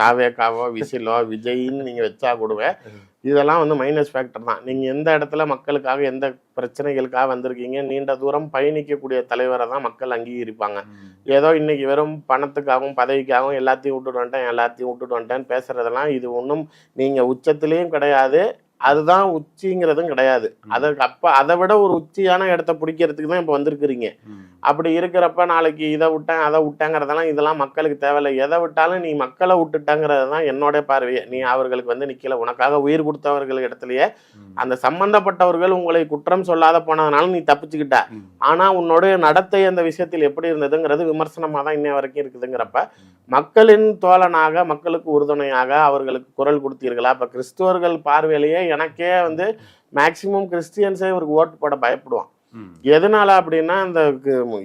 தாவேக்காவோ விசிலோ விஜயின்னு நீங்க வச்சா கூடவே இதெல்லாம் வந்து மைனஸ் ஃபேக்டர் தான். நீங்க எந்த இடத்துல மக்களுக்காக எந்த பிரச்சனைகளுக்காக வந்திருக்கீங்க, நீண்ட தூரம் பயணிக்கக்கூடிய தலைவரை தான் மக்கள் அங்கீகரிப்பாங்க. ஏதோ இன்னைக்கு வெறும் பணத்துக்காகவும் பதவிக்காகவும் எல்லாத்தையும் விட்டுட்டு வந்துட்டேன்னு பேசுறதெல்லாம் இது ஒன்றும் நீங்க உச்சத்திலையும் கிடையாது, அதுதான் உச்சிங்கிறதும் கிடையாது. அதற்கு அதை விட ஒரு உச்சியான இடத்த பிடிக்கிறதுக்கு தான் இப்போ வந்திருக்கிறீங்க. அப்படி இருக்கிறப்ப நாளைக்கு இதை விட்டேன் அதை விட்டேங்கிறதெல்லாம் இதெல்லாம் மக்களுக்கு தேவையில்லை. எதை விட்டாலும் நீ மக்களை விட்டுட்டங்கிறது தான் என்னோட பார்வையே. நீ அவர்களுக்கு வந்து நிக்கல, உனக்காக உயிர் கொடுத்தவர்கள் இடத்துலயே அந்த சம்பந்தப்பட்டவர்கள் உங்களை குற்றம் சொல்லாத போனதுனால நீ தப்பிச்சுக்கிட்ட. ஆனா உன்னுடைய நடத்தை அந்த விஷயத்தில் எப்படி இருந்ததுங்கிறது விமர்சனமா தான் இன்னை வரைக்கும் இருக்குதுங்கிறப்ப மக்களின் தோழனாக மக்களுக்கு உறுதுணையாக அவர்களுக்கு குரல் கொடுத்தீர்களா? இப்ப கிறிஸ்துவர்கள் பார்வையிலேயே எனக்கே வந்து மேக்சிமம் கிறிஸ்டியன்ஸே இவருக்கு ஓட்டு போட பயப்படுவான். எதனால அப்படின்னா இந்த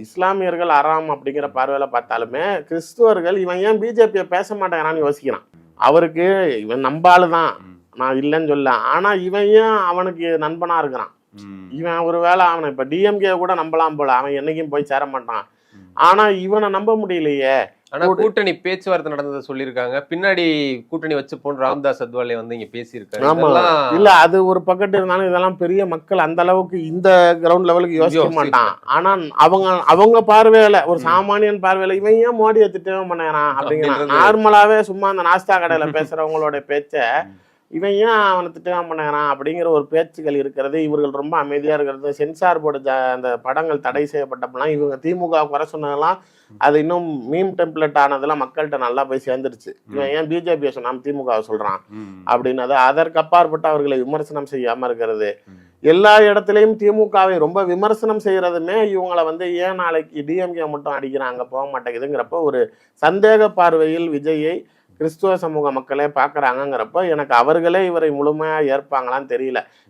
இஸ்லாமியர்கள் அறாம் அப்படிங்கிற பார்வையில பார்த்தாலுமே கிறிஸ்துவர்கள் இவன் ஏன் பிஜேபியை பேச மாட்டேங்கிறான்னு யோசிக்கிறான். அவருக்கு இவன் நம்பாளுதான், நான் இல்லைன்னு சொல்ல, ஆனா இவன் ஏன் அவனுக்கு நண்பனா இருக்கிறான். இவன் ஒருவேளை அவனை இப்ப டிஎம்கே கூட நம்பலாம் போல, அவன் என்னைக்கும் போய் சேர மாட்டான். ஆனா இவனை நம்ப முடியலையே. ஆனா கூட்டணி பேச்சுவார்த்தை நடந்ததை சொல்லியிருக்காங்க. பின்னாடி கூட்டணி வச்சு போன ராம்தாஸ் அத்வாலே வந்து இங்க பேசியிருக்காங்க. இல்ல அது ஒரு பக்கத்து இருந்தாலும் இதெல்லாம் பெரிய மக்கள் அந்த அளவுக்கு இந்த கிரவுண்ட் லெவலுக்கு யோசிக்க மாட்டான். ஆனா அவங்க பார்வையில ஒரு சாமானியன் பார்வையில இவன் ஏன் மோடியை திட்டவே பண்ணான் அப்படிங்கிறான். நார்மலாவே சும்மா அந்த நாஸ்தா கடையில பேசுறவங்களோட பேச்ச இவன் ஏன் அவனை திட்டம் பண்ணான் அப்படிங்கிற ஒரு பேச்சுக்கள் இருக்கிறது. இவர்கள் ரொம்ப அமைதியா இருக்கிறது. சென்சார் போர்டு அந்த படங்கள் தடை செய்யப்பட்டப்பெல்லாம் இவங்க திமுக குறை சொன்னதெல்லாம் அது இன்னும் மீம் டெம்ப்ளேட் ஆனதெல்லாம் மக்கள்கிட்ட நல்லா போய் சேர்ந்துருச்சு. இவன் ஏன் பிஜேபியை சொன்னாம திமுக சொல்றான் அப்படின்னது. அதற்கு அப்பாற்பட்டு அவர்களை விமர்சனம் செய்யாம இருக்கிறது. எல்லா இடத்துலையும் திமுகவை ரொம்ப விமர்சனம் செய்யறதுமே இவங்களை வந்து ஏன் நாளைக்கு டிஎம்கே மட்டும் அடிக்கிறாங்க போக மாட்டேங்குதுங்கிறப்ப ஒரு சந்தேக பார்வையில் விஜயை கிறிஸ்துவ சமூக மக்களே பார்க்குறாங்கங்கிறப்ப எனக்கு அவர்களே இவரை முழுமையாக ஏற்பாங்களான்னு தெரியல.